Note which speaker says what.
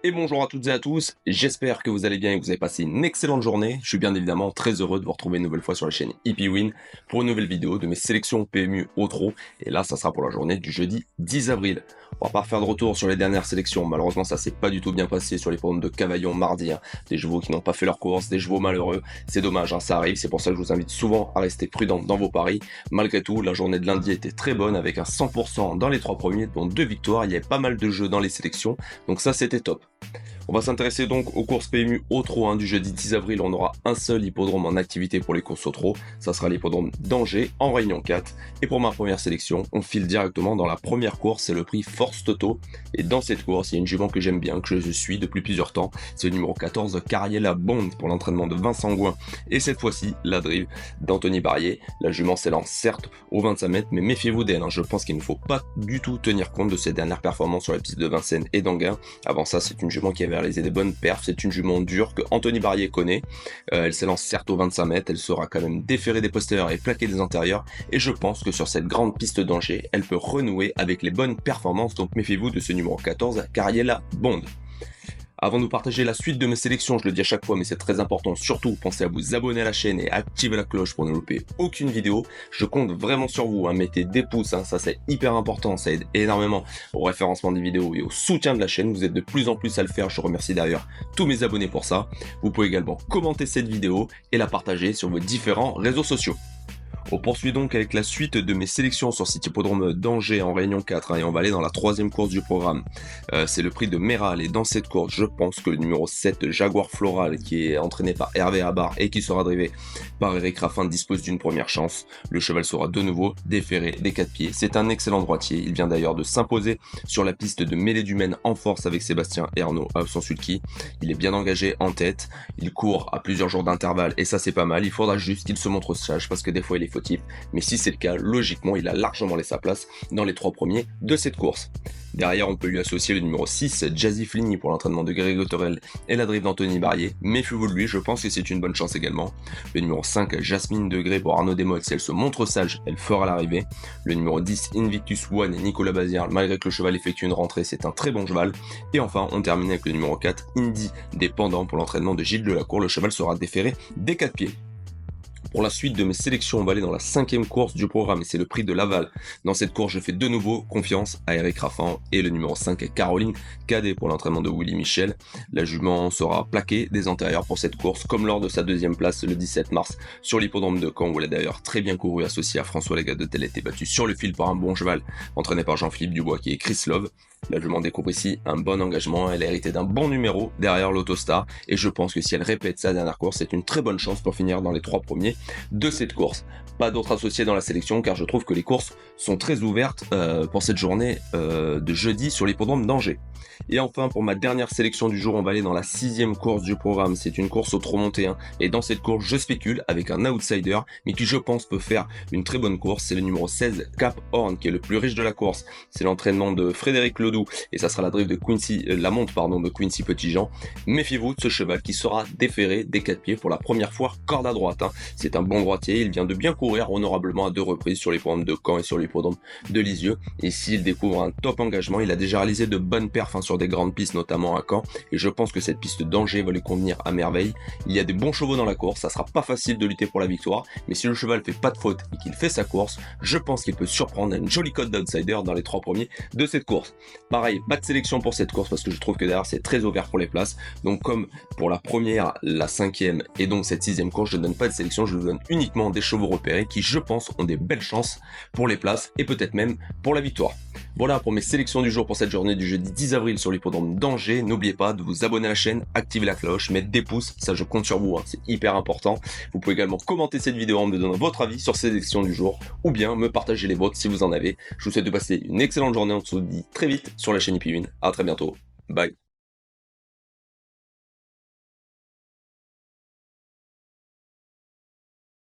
Speaker 1: Et bonjour à toutes et à tous, j'espère que vous allez bien et que vous avez passé une excellente journée. Je suis bien évidemment très heureux de vous retrouver une nouvelle fois sur la chaîne EPWin pour une nouvelle vidéo de mes sélections PMU au trot. Et là, ça sera pour la journée du jeudi 10 avril. On va pas faire de retour sur les dernières sélections, malheureusement ça s'est pas du tout bien passé sur les programmes de Cavaillon mardi. Des chevaux qui n'ont pas fait leur course, des chevaux malheureux, c'est dommage, ça arrive, c'est pour ça que je vous invite souvent à rester prudent dans vos paris. Malgré tout, la journée de lundi était très bonne avec un 100% dans les 3 premiers, dont 2 victoires, il y avait pas mal de jeux dans les sélections, donc ça c'était top. On va s'intéresser donc aux courses PMU au trot du jeudi 10 avril. On aura un seul hippodrome en activité pour les courses au trot. Ça sera l'hippodrome d'Angers en Réunion 4. Et pour ma première sélection, on file directement dans la première course, c'est le prix Force Toto. Et dans cette course, il y a une jument que j'aime bien, que je suis depuis plusieurs temps. C'est le numéro 14, Cariella Bond, pour l'entraînement de Vincent Gouin. Et cette fois-ci, la drive d'Anthony Barrier. La jument s'élance certes aux 25 mètres, mais méfiez-vous d'elle. Je pense qu'il ne faut pas du tout tenir compte de ses dernières performances sur la piste de Vincennes et d'Anguin. Avant ça, c'est une jument qui avait réalisé des bonnes perfs, c'est une jument dure que Anthony Barrier connaît. Elle s'élance certes aux 25 mètres, elle saura quand même déférer des postérieurs et plaquer des antérieurs, et je pense que sur cette grande piste d'Angers, elle peut renouer avec les bonnes performances, donc méfiez-vous de ce numéro 14, Cariella Bond. Avant de vous partager la suite de mes sélections, je le dis à chaque fois, mais c'est très important, surtout pensez à vous abonner à la chaîne et à activer la cloche pour ne louper aucune vidéo. Je compte vraiment sur vous, mettez des pouces, ça c'est hyper important, ça aide énormément au référencement des vidéos et au soutien de la chaîne. Vous êtes de plus en plus à le faire, je remercie d'ailleurs tous mes abonnés pour ça. Vous pouvez également commenter cette vidéo et la partager sur vos différents réseaux sociaux. On poursuit donc avec la suite de mes sélections sur cet hippodrome d'Angers en Réunion 4 et on va aller dans la troisième course du programme. C'est le prix de Méral et dans cette course je pense que le numéro 7 Jaguar Floral qui est entraîné par Hervé Abar et qui sera drivé par Eric Raffin dispose d'une première chance. Le cheval sera de nouveau déféré des 4 pieds. C'est un excellent droitier, il vient d'ailleurs de s'imposer sur la piste de Mêlée du Maine en force avec Sébastien Ernaud à son sulky. Il est bien engagé en tête, il court à plusieurs jours d'intervalle et ça c'est pas mal. Il faudra juste qu'il se montre sage parce que des fois il est fautif. Mais si c'est le cas, logiquement, il a largement laissé sa place dans les 3 premiers de cette course. Derrière, on peut lui associer le numéro 6, Jazzy Fligny pour l'entraînement de Grégory Torel et la drive d'Anthony Barrier. Méfiez-vous de lui, je pense que c'est une bonne chance également. Le numéro 5, Jasmine Degré pour Arnaud Desmottes, si elle se montre sage, elle fera l'arrivée. Le numéro 10, Invictus One et Nicolas Bazière, malgré que le cheval effectue une rentrée, c'est un très bon cheval. Et enfin, on termine avec le numéro 4, Indy Dépendant pour l'entraînement de Gilles Delacour. Le cheval sera déféré des 4 pieds. Pour la suite de mes sélections, on va aller dans la 5e course du programme et c'est le prix de Laval. Dans cette course, je fais de nouveau confiance à Eric Raffin et le numéro 5, Caroline Cadet pour l'entraînement de Willy Michel. La jument sera plaquée des antérieurs pour cette course, comme lors de sa 2e place le 17 mars sur l'hippodrome de Caen où elle a d'ailleurs très bien couru associée à François Legadet. Elle a été battue sur le fil par un bon cheval entraîné par Jean-Philippe Dubois qui est Chris Love. La jument découvre ici un bon engagement, elle a hérité d'un bon numéro derrière l'Autostar et je pense que si elle répète sa dernière course, c'est une très bonne chance pour finir dans les 3 premiers de cette course. Pas d'autres associés dans la sélection car je trouve que les courses sont très ouvertes pour cette journée de jeudi sur l'hippodrome d'Angers. Et enfin pour ma dernière sélection du jour, on va aller dans la 6e course du programme. C'est une course au trot monté et dans cette course je spécule avec un outsider mais qui je pense peut faire une très bonne course. C'est le numéro 16 Cap Horn qui est le plus riche de la course. C'est l'entraînement de Frédéric Ledoux et ça sera la drive de la monte de Quincy Petit-Jean. Méfiez-vous de ce cheval qui sera déféré des 4 pieds pour la première fois corde à droite. C'est un bon droitier, il vient de bien courir honorablement à 2 reprises sur l'hippodrome de Caen et sur l'hippodrome de Lisieux. Et s'il découvre un top engagement, il a déjà réalisé de bonnes perfs sur des grandes pistes, notamment à Caen. Et je pense que cette piste d'Angers va lui convenir à merveille. Il y a des bons chevaux dans la course, ça sera pas facile de lutter pour la victoire. Mais si le cheval fait pas de faute et qu'il fait sa course, je pense qu'il peut surprendre une jolie cote d'outsider dans les 3 premiers de cette course. Pareil, pas de sélection pour cette course parce que je trouve que derrière c'est très ouvert pour les places. Donc comme pour la première, la 5e et donc cette 6e course, je ne donne pas de sélection, je vous donne uniquement des chevaux repérés qui je pense ont des belles chances pour les places et peut-être même pour la victoire. Voilà pour mes sélections du jour pour cette journée du jeudi 10 avril sur l'hippodrome d'Angers. N'oubliez pas de vous abonner à la chaîne, activer la cloche, mettre des pouces, ça je compte sur vous, c'est hyper important. Vous pouvez également commenter cette vidéo en me donnant votre avis sur ces sélections du jour ou bien me partager les vôtres si vous en avez. Je vous souhaite de passer une excellente journée, on se dit très vite sur la chaîne EPWin. À très bientôt, bye.